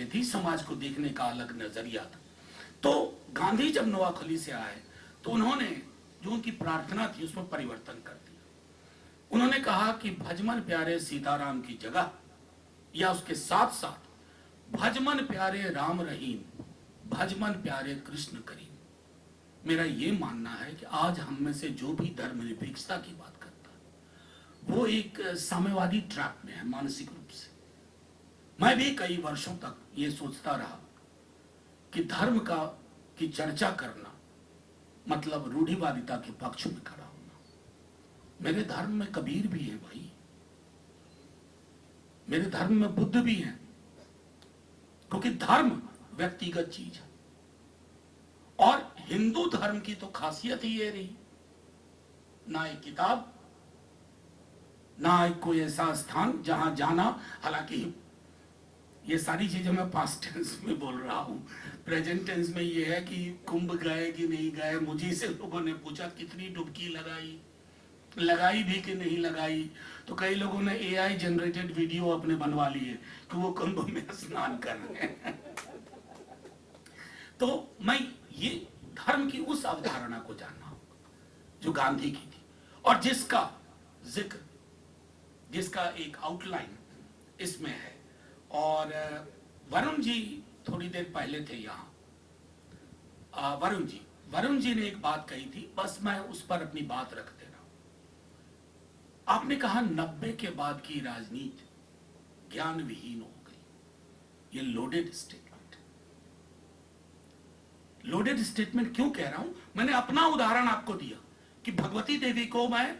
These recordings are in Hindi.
चीजें थी, समाज को देखने का अलग नजरिया था। तो गांधी जब नोआखली से आए तो उन्होंने जो उनकी प्रार्थना थी उसमें परिवर्तन कर दिया। उन्होंने कहा कि भजमन प्यारे सीताराम की जगह या उसके साथ साथ भजमन प्यारे राम रहीम, भजमन प्यारे कृष्ण करीम। मेरा ये मानना है कि आज हम में से जो भी धर्मनिरपेक्षता की बात करता है वो एक साम्यवादी ट्रैप में है मानसिक रूप से। मैं भी कई वर्षों तक ये सोचता रहा कि धर्म की चर्चा करना मतलब रूढ़िवादिता के पक्ष में खड़ा होना। मेरे धर्म में कबीर भी है भाई, मेरे धर्म में बुद्ध भी है, क्योंकि धर्म व्यक्तिगत चीज है। और हिंदू धर्म की तो खासियत ही ये रही, ना एक किताब, ना एक कोई ऐसा स्थान जहां जाना, हालांकि ये सारी चीजें मैं पास्ट टेंस में बोल रहा हूं, प्रेजेंट टेंस में ये है कि कुंभ गए कि नहीं गए। मुझे से लोगों ने पूछा कितनी डुबकी लगाई भी कि नहीं लगाई, तो कई लोगों ने एआई जनरेटेड वीडियो अपने बनवा लिए कि वो कुंभ में स्नान कर रहे हैं। तो मैं ये धर्म की उस अवधारणा को जानना होगा जो गांधी की थी और जिसका जिक्र, जिसका एक आउटलाइन इसमें है। और वरुण जी थोड़ी देर पहले थे यहाँ, वरुण जी ने एक बात कही थी, बस मैं उस पर अपनी बात रख दे रहा हूं। आपने कहा 90 के बाद की राजनीति ज्ञान विहीन हो गई। ये लोडेड स्टेटमेंट क्यों कह रहा हूं? मैंने अपना उदाहरण आपको दिया कि भगवती देवी को मैं,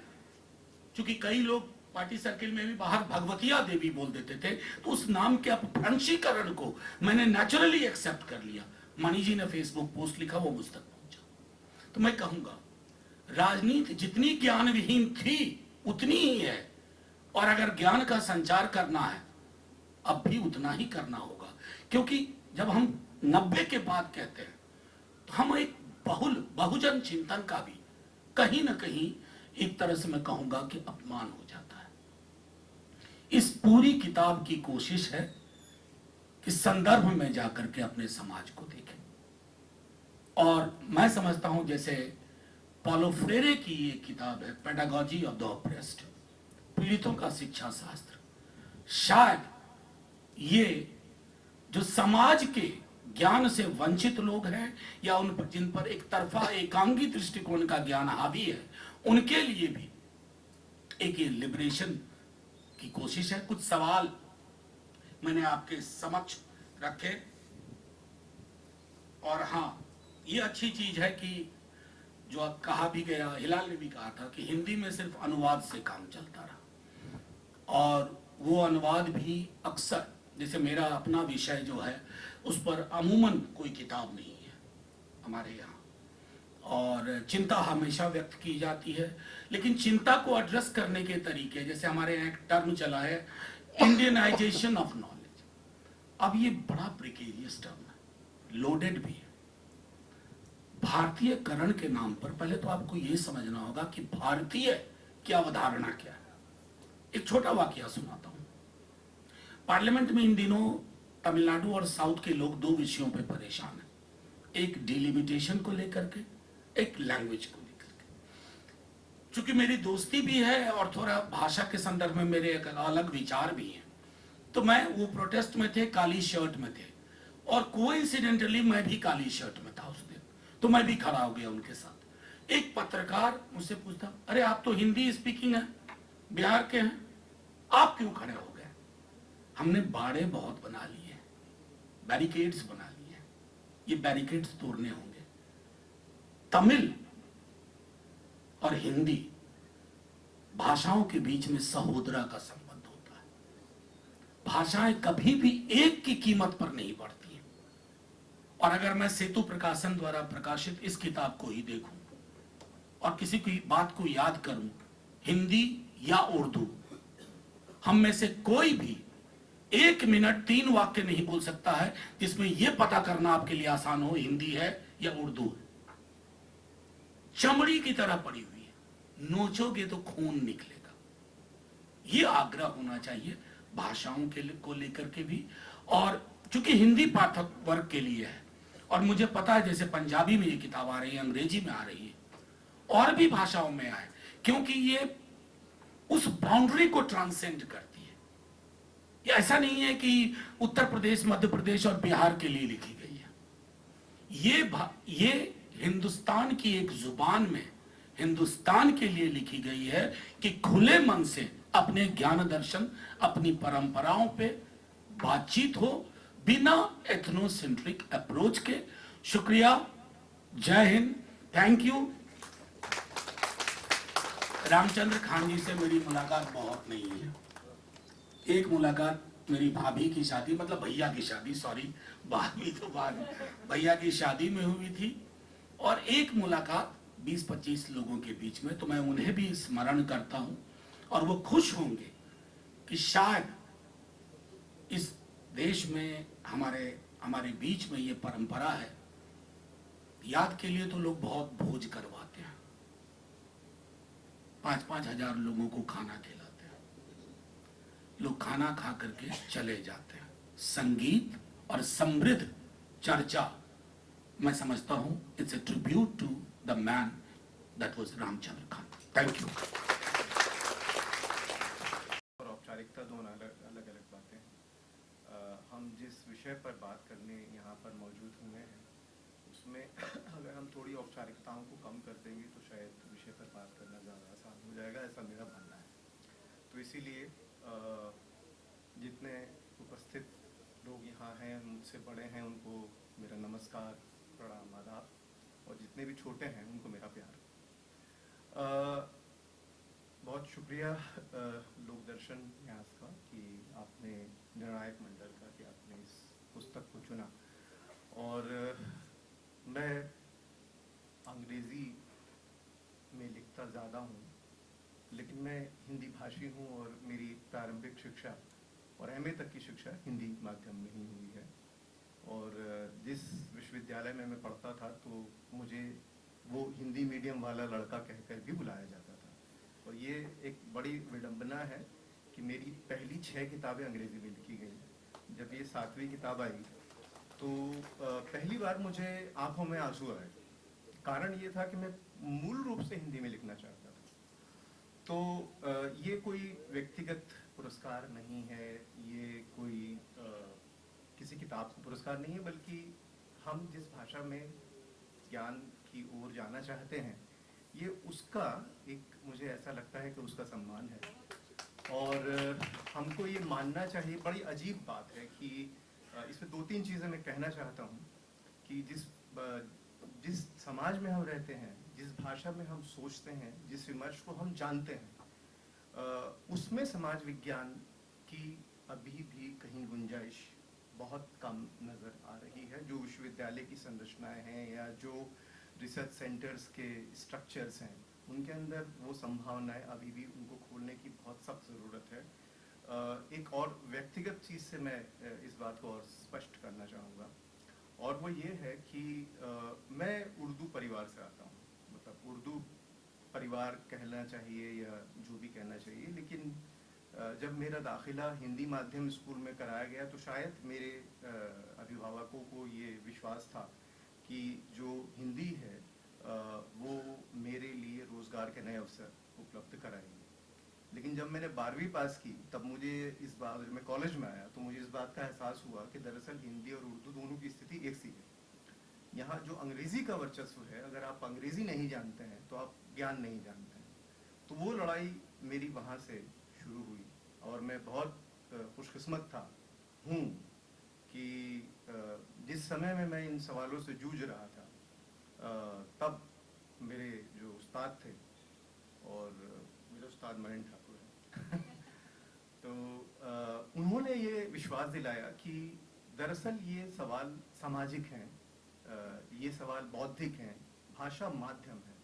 चूंकि कई लोग पार्टी सर्किल में भी बाहर भगवतिया देवी बोल देते थे, तो उस नाम के अपभ्रंशीकरण को मैंने नेचुरली एक्सेप्ट कर लिया। मणि जी ने फेसबुक पोस्ट लिखा, वो मुझ तक पहुंचा। तो मैं कहूंगा राजनीति जितनी ज्ञान विहीन थी उतनी ही है, और अगर ज्ञान का संचार करना है अब भी उतना ही करना होगा। क्योंकि जब हम 90 के बाद कहते हैं तो हम एक बहुजन चिंतन का भी कहीं ना कहीं एक तरह से मैं कहूंगा कि अपमान हो जाता है। इस पूरी किताब की कोशिश है कि संदर्भ में जाकर के अपने समाज को देखें। और मैं समझता हूं जैसे पॉलो फ्रेरे की ये किताब है पेडागॉजी ऑफ द ऑप्रेस्ड, पीड़ितों का शिक्षा शास्त्र, शायद ये जो समाज के ज्ञान से वंचित लोग हैं या उन पर जिन पर एक तरफा एकांगी दृष्टिकोण का ज्ञान हावी है, उनके लिए भी एक ये लिबरेशन की कोशिश है। कुछ सवाल मैंने आपके समक्ष रखे, और हाँ ये अच्छी चीज है कि जो कहा भी गया, हिलाल ने भी कहा था कि हिंदी में सिर्फ अनुवाद से काम चलता रहा, और वो अनुवाद भी अक्सर, जैसे मेरा अपना विषय जो है उस पर अमूमन कोई किताब नहीं है हमारे यहाँ, और चिंता हमेशा व्यक्त की जाती है, लेकिन चिंता को एड्रेस करने के तरीके, जैसे हमारे यहाँ एक टर्म चला है इंडियनाइजेशन ऑफ नॉलेज। अब ये बड़ा प्रिकेरियस टर्म है, लोडेड भी है। भारतीयकरण के नाम पर पहले तो आपको ये समझना होगा कि भारतीय की अवधारणा क्या है। एक छोटा वाकया सुनाता हूं। पार्लियामेंट में इन दिनों तमिलनाडु और साउथ के लोग दो विषयों पे परेशान हैं, एक डिलिमिटेशन को लेकर के, एक लैंग्वेज को लेकर के। चूंकि मेरी दोस्ती भी है और थोड़ा भाषा के संदर्भ में मेरे एक अलग विचार भी हैं, तो मैं वो प्रोटेस्ट में थे, काली शर्ट में थे, और कोइंसिडेंटली मैं भी काली शर्ट में था उस दिन, तो मैं भी खड़ा हो गया उनके साथ। एक पत्रकार मुझसे पूछता, अरे आप तो हिंदी स्पीकिंग है, बिहार के हैं, आप क्यों खड़े हो गए? हमने बाड़े बहुत बना लिए, बैरिकेड्स बना लिए, ये बैरिकेड्स तोड़ने होंगे। तमिल और हिंदी भाषाओं के बीच में सहोदरा का संबंध होता है। भाषाएं कभी भी एक की कीमत पर नहीं बढ़ती हैं। और अगर मैं सेतु प्रकाशन द्वारा प्रकाशित इस किताब को ही देखूं और किसी की बात को याद करूं, हिंदी या उर्दू, हम में से कोई भी 1 मिनट 3 वाक्य नहीं बोल सकता है जिसमें यह पता करना आपके लिए आसान हो हिंदी है या उर्दू है। चमड़ी की तरह पड़ी हुई है, नोचोगे तो खून निकलेगा। यह आग्रह होना चाहिए भाषाओं को लेकर के भी। और क्योंकि हिंदी पाठक वर्ग के लिए है। और मुझे पता है जैसे पंजाबी में ये किताब आ रही है, अंग्रेजी में आ रही है, और भी भाषाओं में आए, क्योंकि ये उस बाउंड्री को ट्रांसेंड करती है। ये ऐसा नहीं है कि उत्तर प्रदेश, मध्य प्रदेश और बिहार के लिए लिखी गई है। ये हिंदुस्तान की एक जुबान में हिंदुस्तान के लिए लिखी गई है कि खुले मन से अपने ज्ञान दर्शन, अपनी परंपराओं पे बातचीत हो, बिना एथनोसेंट्रिक अप्रोच के। शुक्रिया, जय हिंद, थैंक यू। रामचंद्र खान जी से मेरी मुलाकात बहुत नहीं है। एक मुलाकात मेरी भाभी की शादी, मतलब भैया की शादी, सॉरी, भाभी तो बाद, भैया की शादी में हुई थी, और एक मुलाकात 20-25 लोगों के बीच में। तो मैं उन्हें भी स्मरण करता हूं, और वो खुश होंगे कि शायद इस देश में हमारे बीच में ये परंपरा है। याद के लिए तो लोग बहुत भोज करवाते हैं, 5-5 हजार लोगों को खाना खिलाते हैं, लोग खाना खा करके चले जाते हैं। संगीत और समृद्ध चर्चा, मैं समझता हूं it's a tribute to the man that was Ramchandra Khan. Thank you. और औपचारिकता दोनों अलग अलग बातें हैं। हम जिस विषय पर बात करने यहाँ पर मौजूद हुए हैं उसमें अगर हम थोड़ी औपचारिकताओं को कम कर देंगे तो शायद विषय पर बात करना ज़्यादा आसान हो जाएगा, ऐसा मेरा मानना है। तो इसीलिए जितने उपस्थित लोग यहाँ हैं, मुझसे बड़े हैं, उनको मेरा नमस्कार, प्रणाम, आदाब, और जितने भी छोटे हैं उनको मेरा प्यार। बहुत शुक्रिया लोकदर्शन न्यास का कि आपने, निर्णायक मंडल का, कि आपने इस पुस्तक को चुना। और मैं अंग्रेज़ी में लिखता ज़्यादा हूँ, लेकिन मैं हिंदी भाषी हूँ और मेरी प्रारंभिक शिक्षा और एमए तक की शिक्षा हिंदी माध्यम में ही हुई है। और जिस विश्वविद्यालय में मैं पढ़ता था तो मुझे वो हिंदी मीडियम वाला लड़का कहकर भी बुलाया जाता था। और ये एक बड़ी विडंबना है कि मेरी पहली 6 किताबें अंग्रेज़ी में लिखी गई। जब ये 7वीं किताब आई तो पहली बार मुझे आंखों में आंसू आए। कारण ये था कि मैं मूल रूप से हिंदी में लिखना चाहता था। तो ये कोई व्यक्तिगत पुरस्कार नहीं है, ये कोई किसी किताब का पुरस्कार नहीं है, बल्कि हम जिस भाषा में ज्ञान की ओर जाना चाहते हैं, ये उसका एक, मुझे ऐसा लगता है कि उसका सम्मान है। और हमको ये मानना चाहिए। बड़ी अजीब बात है कि इसमें 2-3 चीज़ें मैं कहना चाहता हूँ कि जिस समाज में हम रहते हैं, जिस भाषा में हम सोचते हैं, जिस विमर्श को हम जानते हैं, उसमें समाज विज्ञान की अभी भी कहीं गुंजाइश बहुत कम नज़र आ रही है। जो विश्वविद्यालय की संरचनाएं हैं या जो रिसर्च सेंटर्स के स्ट्रक्चर्स हैं, उनके अंदर वो संभावनाएं अभी भी उनको खोलने की बहुत सख्त ज़रूरत है। एक और व्यक्तिगत चीज़ से मैं इस बात को और स्पष्ट करना चाहूँगा, और वो ये है कि मैं उर्दू परिवार से आता हूँ। मतलब उर्दू परिवार कहना चाहिए या जो भी कहना चाहिए, लेकिन जब मेरा दाखिला हिंदी माध्यम स्कूल में कराया गया तो शायद मेरे अभिभावकों को ये विश्वास था कि जो हिंदी है वो मेरे लिए रोज़गार के नए अवसर उपलब्ध कराएगी। लेकिन जब मैंने 12वीं पास की तब मुझे इस बात, जब मैं कॉलेज में आया तो मुझे इस बात का एहसास हुआ कि दरअसल हिंदी और उर्दू दोनों की स्थिति एक सी है। यहाँ जो अंग्रेज़ी का वर्चस्व है, अगर आप अंग्रेज़ी नहीं जानते हैं तो आप ज्ञान नहीं जानते हैं। तो वो लड़ाई मेरी वहाँ से शुरू हुई, और मैं बहुत खुशकिस्मत हूँ कि जिस समय में मैं इन सवालों से जूझ रहा था तब मेरे जो उस्ताद थे, और मेरे उस्ताद मरीन ठाकुर हैं तो उन्होंने ये विश्वास दिलाया कि दरअसल ये सवाल सामाजिक हैं, ये सवाल बौद्धिक हैं, भाषा माध्यम है।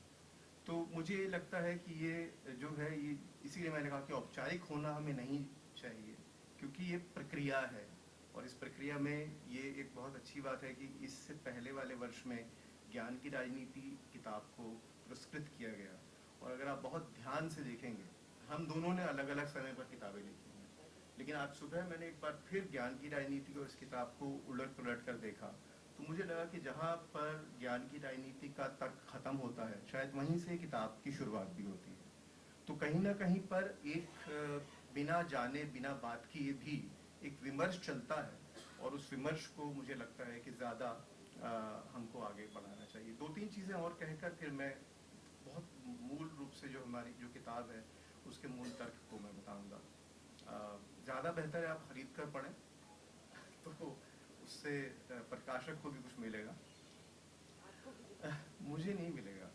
तो मुझे लगता है कि ये जो है, ये इसीलिए मैंने कहा कि औपचारिक होना हमें नहीं चाहिए, क्योंकि ये प्रक्रिया है। और इस प्रक्रिया में ये एक बहुत अच्छी बात है कि इससे पहले वाले वर्ष में ज्ञान की राजनीति किताब को पुरस्कृत किया गया। और अगर आप बहुत ध्यान से देखेंगे, हम दोनों ने अलग अलग समय पर किताबें लिखी हैं, लेकिन आज सुबह मैंने एक बार फिर ज्ञान की राजनीति और इस किताब को उलट पुलट कर देखा, तो मुझे लगा कि जहाँ पर ज्ञान की राजनीति का तर्क खत्म होता है, शायद वहीं से किताब की शुरुआत भी होती है। तो कहीं ना कहीं पर एक बिना जाने बिना बात किए भी एक विमर्श चलता है, और उस विमर्श को मुझे लगता है कि ज़्यादा हमको आगे बढ़ाना चाहिए। दो तीन चीज़ें और कहकर फिर मैं बहुत मूल रूप से जो हमारी जो किताब है उसके मूल तर्क को मैं बताऊंगा। ज़्यादा बेहतर है आप खरीद कर पढ़ें, तो उससे प्रकाशक को भी कुछ मिलेगा, मुझे नहीं मिलेगा।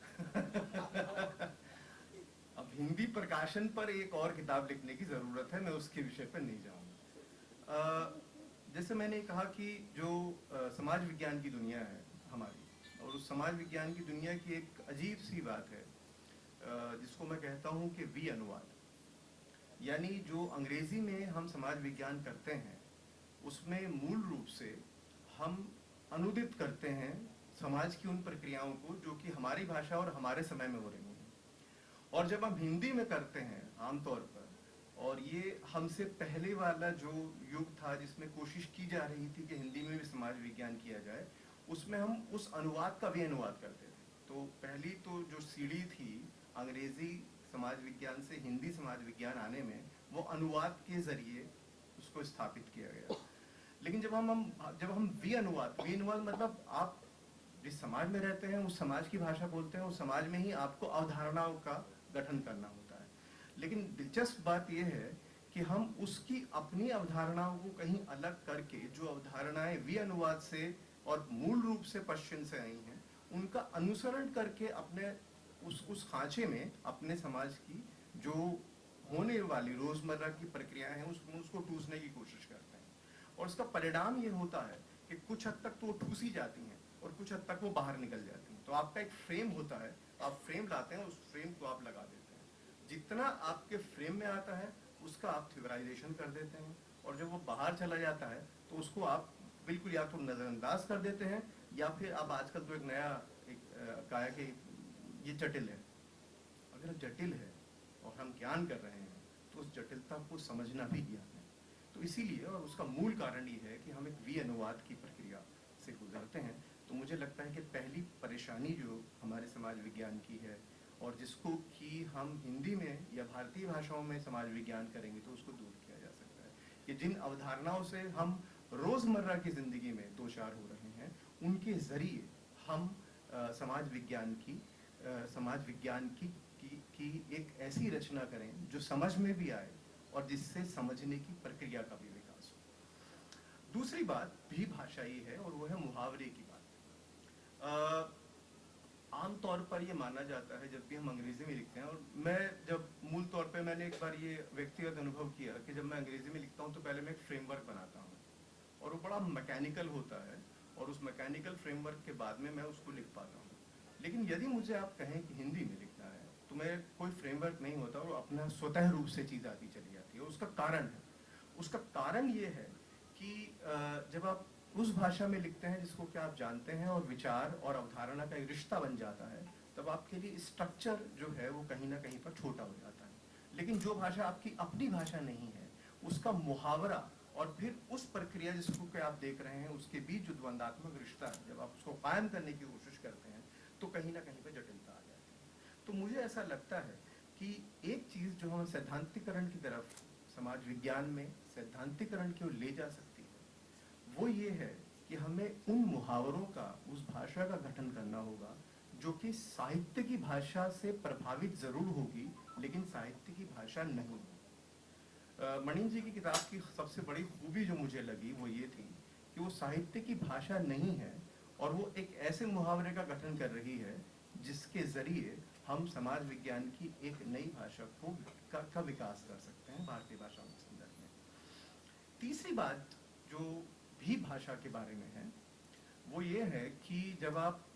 अब हिंदी प्रकाशन पर एक और किताब लिखने की ज़रूरत है, मैं उसके विषय पर नहीं जाऊँगा। जैसे मैंने कहा कि जो समाज विज्ञान की दुनिया है हमारी, और उस समाज विज्ञान की दुनिया की एक अजीब सी बात है जिसको मैं कहता हूँ कि वी अनुवाद, यानी जो अंग्रेजी में हम समाज विज्ञान करते हैं उसमें मूल रूप से हम अनुदित करते हैं समाज की उन प्रक्रियाओं को जो कि हमारी भाषा और हमारे समय में हो रही हैं, और जब हम हिंदी में करते हैं आमतौर पर, और ये हमसे पहले वाला जो युग था जिसमें कोशिश की जा रही थी कि हिंदी में भी समाज विज्ञान किया जाए, उसमें हम उस अनुवाद का भी अनुवाद करते थे। तो पहली तो जो सीढ़ी थी अंग्रेजी समाज विज्ञान से हिंदी समाज विज्ञान आने में, वो अनुवाद के जरिए उसको स्थापित किया गया। लेकिन जब हम वी अनुवाद मतलब आप जिस समाज में रहते हैं उस समाज की भाषा बोलते हैं, उस समाज में ही आपको अवधारणाओं का गठन करना होता है। लेकिन दिलचस्प बात यह है कि हम उसकी अपनी अवधारणाओं को कहीं अलग करके, जो अवधारणाएं वी अनुवाद से और मूल रूप से पश्चिम से आई हैं, उनका अनुसरण करके अपने उस खांचे में अपने समाज की जो होने वाली रोजमर्रा की प्रक्रियाएं हैं उसको ठूसने की कोशिश करते हैं। और उसका परिणाम ये होता है कि कुछ हद तक तो वो ठूसी जाती हैं और कुछ हद तक वो बाहर निकल जाती हैं। तो आपका एक फ्रेम होता है, आप फ्रेम लाते हैं, उस फ्रेम को आप लगा देते हैं। जितना आपके फ्रेम में आता है उसका आप थियोराइजेशन कर देते हैं, और जब वो बाहर चला जाता है तो उसको आप बिल्कुल या तो नज़रअंदाज कर देते हैं, या फिर अब आजकल तो एक नया कहा कि ये जटिल है। अगर जटिल है और हम ज्ञान कर रहे हैं तो उस जटिलता को समझना भी ज्ञान है। तो इसीलिए, और उसका मूल कारण ये है कि हम एक वी अनुवाद की प्रक्रिया से गुजरते हैं। तो मुझे लगता है कि पहली परेशानी जो हमारे समाज विज्ञान की है, और जिसको कि हम हिंदी में या भारतीय भाषाओं में समाज विज्ञान करेंगे तो उसको दूर किया जा सकता है, कि जिन अवधारणाओं से हम रोज़मर्रा की ज़िंदगी में दो चार हो रहे हैं, उनके ज़रिए हम समाज विज्ञान की एक ऐसी रचना करें जो समझ में भी आए और जिससे समझने की प्रक्रिया का भी विकास हो। दूसरी बात भी भाषाई है, और वो है मुहावरे की बात। आमतौर पर ये माना जाता है जब भी हम अंग्रेजी में लिखते हैं, और मैं जब मूल तौर पे मैंने एक बार ये व्यक्तिगत अनुभव किया कि जब मैं अंग्रेजी में लिखता हूँ तो पहले मैं एक फ्रेमवर्क बनाता हूँ, और वो बड़ा मैकेनिकल होता है, और उस मैकेनिकल फ्रेमवर्क के बाद में मैं उसको लिख पाता हूँ। लेकिन यदि मुझे आप कहें कि हिंदी में लिखना है तो मैं कोई फ्रेमवर्क नहीं होता, वो अपना स्वतः रूप से चीज़ आती चली जाती है। उसका कारण ये है कि जब आप उस भाषा में लिखते हैं जिसको क्या आप जानते हैं, और विचार और अवधारणा का एक रिश्ता बन जाता है, तब आपके लिए स्ट्रक्चर जो है वो कहीं ना कहीं पर छोटा हो जाता है। लेकिन जो भाषा आपकी अपनी भाषा नहीं है, उसका मुहावरा और फिर उस प्रक्रिया जिसको कि आप देख रहे हैं उसके बीच जो द्वंदात्मक रिश्ता है, जब आप उसको कायम करने की कोशिश करते हैं तो कहीं ना कहीं पर जटिलता आ जाती है। तो मुझे ऐसा लगता है कि एक चीज़ जो हम सैद्धांतिकरण की तरफ, समाज विज्ञान में सैद्धांतिकरण की ओर ले जा सकती है, वो ये है कि हमें उन मुहावरों का, उस भाषा का गठन करना होगा जो कि साहित्य की भाषा से प्रभावित जरूर होगी लेकिन साहित्य की भाषा नहीं। मणि जी की किताब की सबसे बड़ी खूबी जो मुझे लगी वो ये थी कि वो साहित्य की भाषा नहीं है, और वो एक ऐसे मुहावरे का गठन कर रही है जिसके जरिए हम समाज विज्ञान की एक नई भाषा का विकास कर सकते हैं भारतीय भाषाओं के संदर्भ में। तीसरी बात जो भी भाषा के बारे में है वो ये है कि जब आप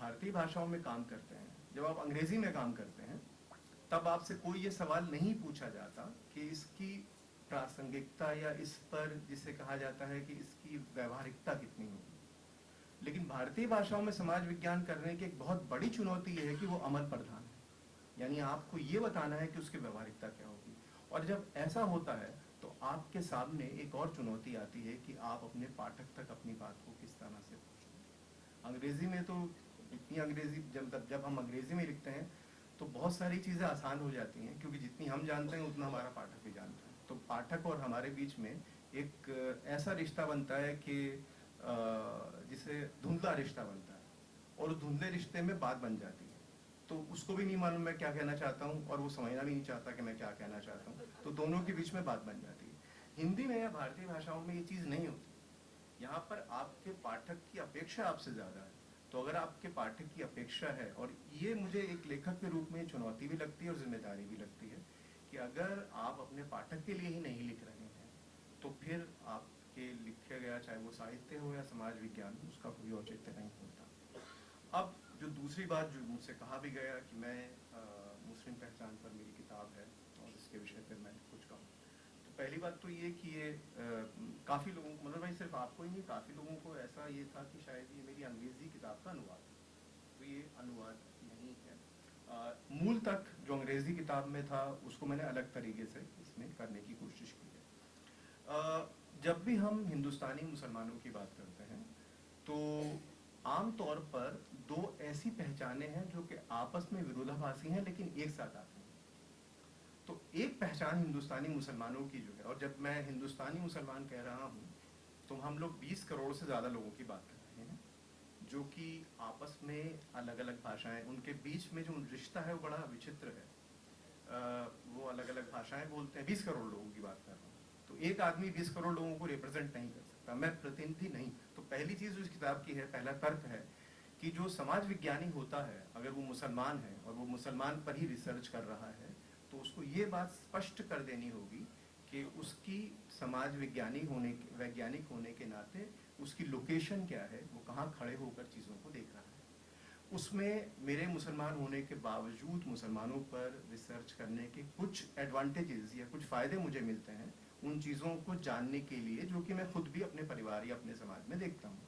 भारतीय भाषाओं में काम करते हैं, जब आप अंग्रेजी में काम करते हैं, तब आपसे कोई ये सवाल नहीं पूछा जाता कि इसकी प्रासंगिकता या इस पर जिसे कहा जाता है कि इसकी व्यवहारिकता कितनी होगी। लेकिन भारतीय भाषाओं में समाज विज्ञान करने की एक बहुत बड़ी चुनौती ये है कि वो अमल प्रधान है, यानी आपको ये बताना है कि उसकी व्यवहारिकता क्या होगी। और जब ऐसा होता है तो आपके सामने एक और चुनौती आती है कि आप अपने पाठक तक अपनी बात को किस तरह से पहुँचाएं। अंग्रेजी में तो इतनी अंग्रेजी जब हम अंग्रेजी में लिखते हैं तो बहुत सारी चीज़ें आसान हो जाती हैं, क्योंकि जितनी हम जानते हैं उतना हमारा पाठक भी जानता है। तो पाठक और हमारे बीच में एक ऐसा रिश्ता बनता है कि जिसे धुंधला रिश्ता बनता है, और उस धुंधले रिश्ते में बात बन जाती है। तो उसको भी नहीं मालूम मैं क्या कहना चाहता हूँ, और वो समझना भी नहीं चाहता कि मैं क्या कहना चाहता हूँ, तो दोनों के बीच में बात बन जाती है। हिंदी में या भारतीय भाषाओं में ये चीज़ नहीं होती। यहाँ पर आपके पाठक की अपेक्षा आपसे ज़्यादा है। तो अगर आपके पाठक की अपेक्षा है, और ये मुझे एक लेखक के रूप में चुनौती भी लगती है और जिम्मेदारी भी लगती है, कि अगर आप अपने पाठक के लिए ही नहीं लिख रहे हैं तो फिर आपके लिखा गया, चाहे वो साहित्य हो या समाज विज्ञान, उसका कोई औचित्य नहीं होता। अब जो दूसरी बात जो मुझसे कहा भी गया कि मैं मुस्लिम पहचान पर मेरी किताब है और इसके विषय पर मैं कुछ कहूँ, तो पहली बात तो ये कि ये काफ़ी लोगों को, मतलब भाई सिर्फ आपको ही नहीं, काफ़ी लोगों को ऐसा ये था कि शायद ये मेरी अंग्रेज़ी किताब का अनुवाद है। तो ये अनुवाद नहीं है। मूल तक जो अंग्रेज़ी किताब में था उसको मैंने अलग तरीके से इसमें करने की कोशिश की है। जब भी हम हिंदुस्तानी मुसलमानों की बात करते हैं तो आम तौर पर दो ऐसी पहचानें हैं जो कि आपस में विरोधाभासी हैं लेकिन एक साथ आती हैं। तो एक पहचान हिंदुस्तानी मुसलमानों की जो है, और जब मैं हिंदुस्तानी मुसलमान कह रहा हूँ तो हम लोग 20 करोड़ से ज़्यादा लोगों की बात कर रहे हैं जो कि आपस में अलग अलग भाषाएं, उनके बीच में जो रिश्ता है वो बड़ा विचित्र है। वो अलग अलग भाषाएं बोलते हैं। 20 करोड़ लोगों की बात कर रहा हूँ, तो एक आदमी 20 करोड़ लोगों को रिप्रेजेंट नहीं कर सकता, मैं प्रतिनिधि नहीं। तो पहली चीज़ उस किताब की है, पहला तर्क है कि जो समाज विज्ञानी होता है अगर वो मुसलमान है और वो मुसलमान पर ही रिसर्च कर रहा है तो उसको ये बात स्पष्ट कर देनी होगी कि उसकी समाज वैज्ञानिक होने के नाते उसकी लोकेशन क्या है, वो कहाँ खड़े होकर चीज़ों को देख रहा है। उसमें मेरे मुसलमान होने के बावजूद मुसलमानों पर रिसर्च करने के कुछ एडवांटेजेस या कुछ फ़ायदे मुझे मिलते हैं उन चीज़ों को जानने के लिए, जो कि मैं खुद भी अपने परिवार या अपने समाज में देखता हूँ।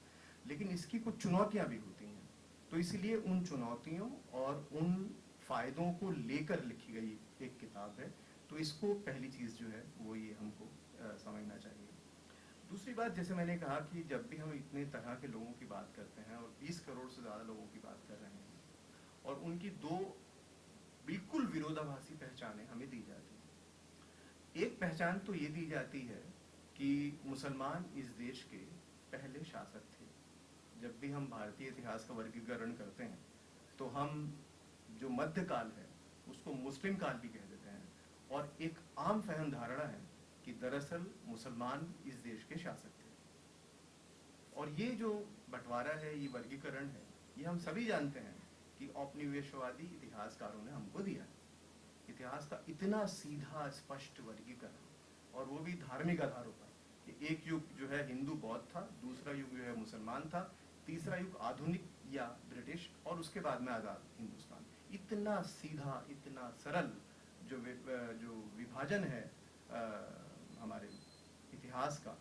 लेकिन इसकी कुछ चुनौतियाँ भी होती हैं, तो इसलिए उन चुनौतियों और उन फ़ायदों को लेकर लिखी गई एक किताब है। तो इसको पहली चीज़ जो है वो ये हमको समझना चाहिए। दूसरी बात, जैसे मैंने कहा कि जब भी हम इतने तरह के लोगों की बात करते हैं और 20 करोड़ से ज़्यादा लोगों की बात कर रहे हैं और उनकी दो बिल्कुल विरोधाभासी पहचानें हमें दी जाती हैं। एक पहचान तो ये दी जाती है कि मुसलमान इस देश के पहले शासक थे। जब भी हम भारतीय इतिहास का वर्गीकरण करते हैं तो हम जो मध्यकाल है उसको मुस्लिम काल भी कह देते हैं, और एक आम फहम धारणा है कि दरअसल मुसलमान इस देश के शासक थे। और ये जो बंटवारा है, ये वर्गीकरण है, ये हम सभी जानते हैं कि औपनिवेशवादी इतिहासकारों ने हमको दिया है। इतिहास का इतना सीधा स्पष्ट वर्गीकरण, और वो भी धार्मिक आधारों पर कि एक युग जो है हिंदू बौद्ध था, दूसरा युग जो है मुसलमान था, तीसरा युग आधुनिक या ब्रिटिश, और उसके बाद में आज़ाद हिंदुस्तान। इतना सीधा, इतना सरल जो विभाजन है हमारे इतिहास का,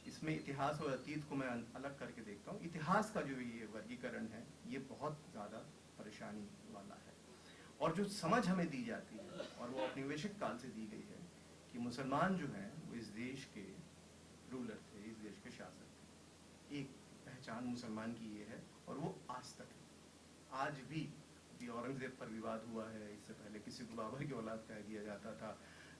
इसमें इतिहास और अतीत को मैं अलग करके देखता हूँ। इतिहास का जो ये वर्गीकरण है ये बहुत ज़्यादा परेशानी वाला है। और जो समझ हमें दी जाती है और वो औपनिवेशिक काल से दी गई है कि मुसलमान जो हैं वो इस देश के रूलर थे, इस देश के शासक थे। एक पहचान मुसलमान की ये है, और वो आज तक है। आज भी औरंगजेब पर विवाद हुआ है, इससे पहले किसी को बाबर की औलाद कह दिया जाता था।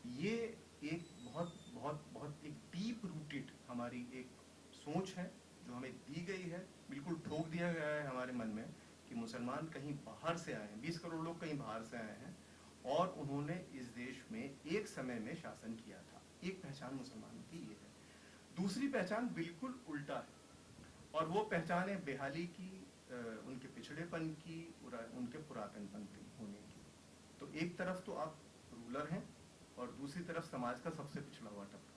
ये एक बहुत बहुत बहुत एक डीप रूटेड हमारी एक सोच है जो हमें दी गई है, बिल्कुल ठोक दिया गया है हमारे मन में कि मुसलमान कहीं बाहर से आए हैं, 20 करोड़ लोग कहीं बाहर से आए हैं और उन्होंने इस देश में एक समय में शासन किया था। एक पहचान मुसलमानों की ये है। दूसरी पहचान बिल्कुल उल्टा है, और वो पहचान है बेहाली की, उनके पिछड़ेपन की, उनके पुरातनपन होने की। तो एक तरफ तो आप रूलर हैं और दूसरी तरफ समाज का सबसे पिछड़ा हुआ तबका,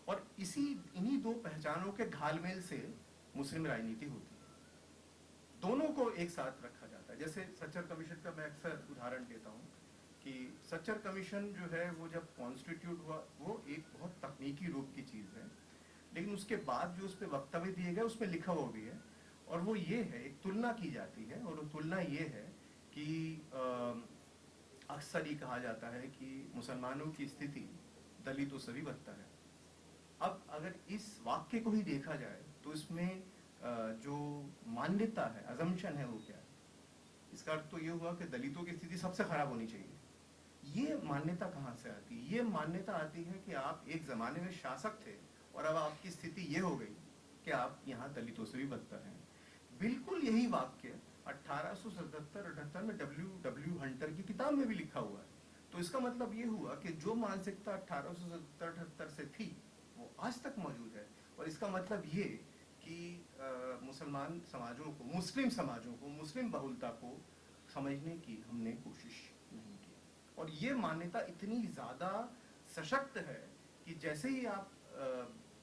और इन्हीं दो पहचानों के घालमेल से मुस्लिम राजनीति होती है। दोनों को एक साथ रखा जाता है। जैसे सच्चर कमीशन का मैं अक्सर उदाहरण देता हूँ कि सच्चर कमीशन जो है वो जब कॉन्स्टिट्यूट हुआ, वो एक बहुत तकनीकी रूप की चीज़ है, लेकिन उसके बाद जो उस पर वक्तव्य दिए गए उसमें लिखा हुआ भी है, और वो ये है, एक तुलना की जाती है, और वो तुलना ये है कि अक्सर ये कहा जाता है कि मुसलमानों की स्थिति दलितों से भी बदतर है। अब अगर इस वाक्य को ही देखा जाए तो इसमें जो मान्यता है, अजम्पशन है, वो क्या है? इसका अर्थ तो ये हुआ कि दलितों की स्थिति सबसे खराब होनी चाहिए। ये मान्यता कहाँ से आती है? ये मान्यता आती है कि आप एक जमाने में शासक थे और अब आपकी स्थिति ये हो गई कि आप यहाँ दलितों से भी बदतर हैं। बिल्कुल यही वाक्य 1877-78 में डब्ल्यू हंटर की किताब में भी लिखा हुआ है। तो इसका मतलब ये हुआ कि जो मानसिकता 1877-78 से थी वो आज तक मौजूद है। और इसका मतलब ये कि मुसलमान समाजों को, मुस्लिम समाजों को, मुस्लिम बहुलता को समझने की हमने कोशिश नहीं की। और ये मान्यता इतनी ज़्यादा सशक्त है कि जैसे ही आप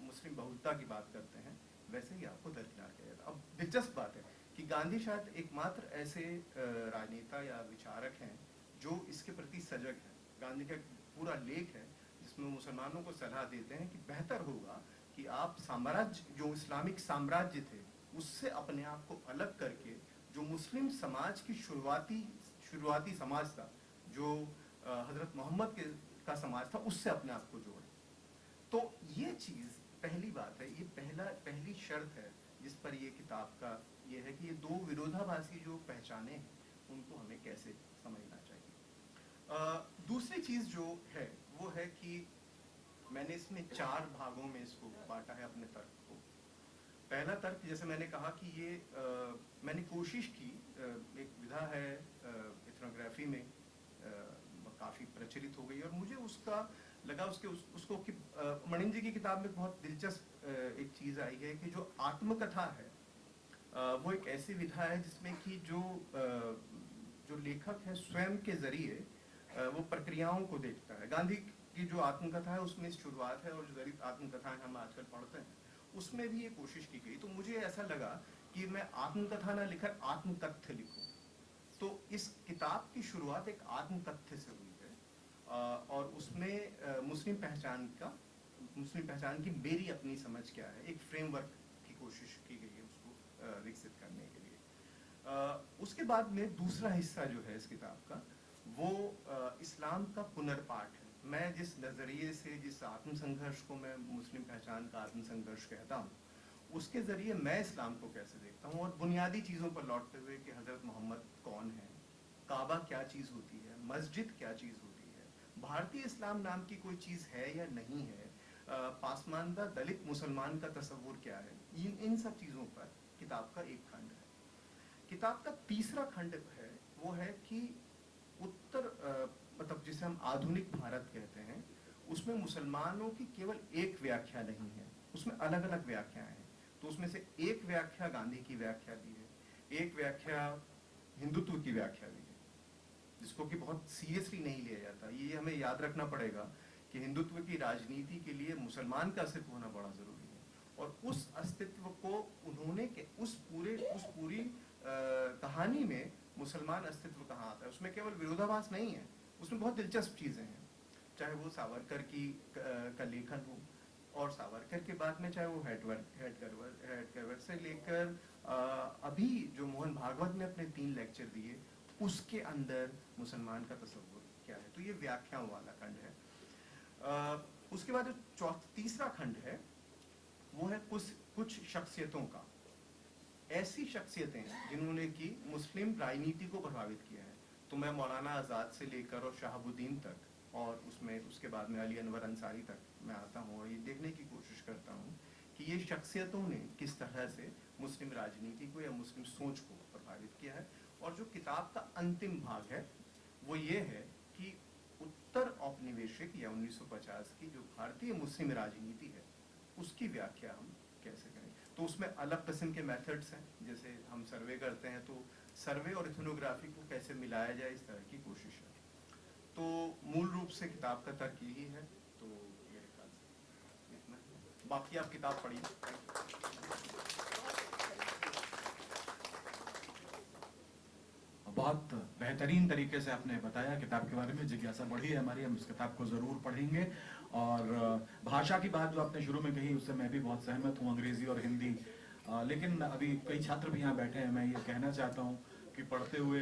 मुस्लिम बहुलता की बात करते हैं वैसे ही आपको दरकिनार किया जाता है। अब दिलचस्प बात है कि गांधी शायद एकमात्र ऐसे राजनेता या विचारक हैं जो इसके प्रति सजग हैं। गांधी का पूरा लेख है जिसमें मुसलमानों को सलाह देते हैं कि बेहतर होगा कि आप साम्राज्य, जो इस्लामिक साम्राज्य थे, उससे अपने आप को अलग करके जो मुस्लिम समाज की शुरुआती समाज था, जो हजरत मोहम्मद का समाज था, उससे अपने आप को जोड़े। तो ये चीज़ पहली बात है, ये पहली शर्त है जिस पर ये किताब का ये है कि ये दो विरोधाभासी जो पहचाने हैं उनको हमें कैसे समझना चाहिए। दूसरी चीज़ जो है वो है कि मैंने इसमें 4 भागों में इसको बांटा है अपने तर्क को। पहला तर्क, जैसे मैंने कहा कि ये मैंने कोशिश की, एक विधा है इथनोग्राफी में, काफ़ी प्रचलित हो गई और मुझे उसका लगा उसको कि मणिन जी की किताब में बहुत दिलचस्प एक चीज़ आई है कि जो आत्मकथा है वो एक ऐसी विधा है जिसमें कि जो लेखक है स्वयं के जरिए वो प्रक्रियाओं को देखता है। गांधी की जो आत्मकथा है उसमें शुरुआत है और जो दलित आत्मकथाएं हम आजकल पढ़ते हैं उसमें भी ये कोशिश की गई। तो मुझे ऐसा लगा कि मैं आत्मकथा ना लिखकर आत्मतथ्य लिखूं। तो इस किताब की शुरुआत एक आत्मतथ्य से हुई है और उसमें मुस्लिम पहचान की मेरी अपनी समझ क्या है, एक फ्रेमवर्क की कोशिश की गई है उसको विकसित करने के लिए। उसके बाद में दूसरा हिस्सा जो है इस किताब का वो इस्लाम का पुनर्पाठ है। मैं जिस नज़रिए से, जिस आत्मसंघर्ष को मैं मुस्लिम पहचान का आत्मसंघर्ष कहता हूँ, उसके ज़रिए मैं इस्लाम को कैसे देखता हूँ और बुनियादी चीज़ों पर लौटते हुए कि हज़रत मोहम्मद कौन है, काबा क्या चीज़ होती है, मस्जिद क्या चीज़ होती है, भारतीय इस्लाम नाम की कोई चीज़ है या नहीं है, पासमानदा दलित मुसलमान का तस्वुर क्या है, इन सब चीज़ों पर किताब का एक खंड है। किताब का तीसरा खंड है वो है कि मतलब जिसे हम आधुनिक भारत कहते हैं, उसमें मुसलमानों की केवल एक व्याख्या नहीं है, उसमें अलग अलग व्याख्याएं हैं। तो उसमें से एक व्याख्या गांधी की व्याख्या दी है, एक व्याख्या हिंदुत्व की व्याख्या दी है, जिसको कि बहुत सीरियसली नहीं लिया जाता। ये हमें याद रखना पड़ेगा कि हिंदुत्व की राजनीति के लिए मुसलमान का अस्तित्व होना बड़ा जरूरी है और उस अस्तित्व को उन्होंने उस पूरी कहानी में मुसलमान अस्तित्व कहाँ आता है, उसमें केवल विरोधाभास नहीं है, उसमें बहुत दिलचस्प चीज़ें हैं। चाहे वो सावरकर का लेखन हो और सावरकर के बाद में चाहे वो हेडगेवर से लेकर अभी जो मोहन भागवत ने अपने 3 लेक्चर दिए उसके अंदर मुसलमान का तस्वुर क्या है। तो ये व्याख्याओं वाला खंड है। उसके बाद जो तीसरा खंड है वो है कुछ शख्सियतों का, ऐसी शख्सियतें जिन्होंने कि मुस्लिम राजनीति को प्रभावित किया है। तो मैं मौलाना आज़ाद से लेकर और शहाबुद्दीन तक और उसके बाद में अली अनवर अंसारी तक मैं आता हूँ और ये देखने की कोशिश करता हूँ कि ये शख्सियतों ने किस तरह से मुस्लिम राजनीति को या मुस्लिम सोच को प्रभावित किया है। और जो किताब का अंतिम भाग है वो ये है कि उत्तर औपनिवेशिक या 1950 की जो भारतीय मुस्लिम राजनीति है उसकी व्याख्या हम कैसे करें। तो उसमें अलग किस्म के मेथड्स हैं, जैसे हम सर्वे करते हैं तो सर्वे और इथनोग्राफी को कैसे मिलाया जाए, इस तरह की कोशिश है। तो मूल रूप से किताब का तर्क यही है। तो मेरे ख्याल से इतना, बाकी आप किताब पढ़िए। बहुत बेहतरीन तरीके से आपने बताया किताब के बारे में। जिज्ञासा बढ़ी है हमारी, हम इस किताब को ज़रूर पढ़ेंगे। और भाषा की बात जो आपने शुरू में कही उससे मैं भी बहुत सहमत हूँ, अंग्रेज़ी और हिंदी। लेकिन अभी कई छात्र भी यहाँ बैठे हैं, मैं ये कहना चाहता हूँ कि पढ़ते हुए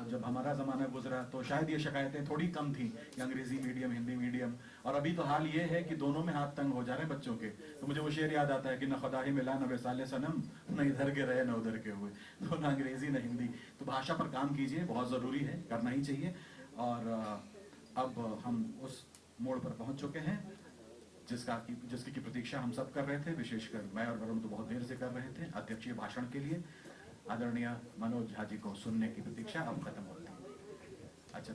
जब हमारा ज़माना गुजरा तो शायद ये शिकायतें थोड़ी कम थी कि अंग्रेज़ी मीडियम हिंदी मीडियम, और अभी तो हाल ये है कि दोनों में हाथ तंग हो जा रहे हैं बच्चों के। तो मुझे वो शेर याद आता है कि न खुदा ही मिला न वैसाले सनम, न इधर के रहे न उधर के हुए, तो न अंग्रेज़ी न हिंदी। तो भाषा पर काम कीजिए, बहुत ज़रूरी है, करना ही चाहिए। और अब हम उस मोड़ पर पहुंच चुके हैं जिसकी प्रतीक्षा हम सब कर रहे थे, विशेषकर मैं और वरुण तो बहुत देर से कर रहे थे। अध्यक्षीय भाषण के लिए आदरणीय मनोज झा जी को सुनने की प्रतीक्षा अब खत्म होती है। अच्छा,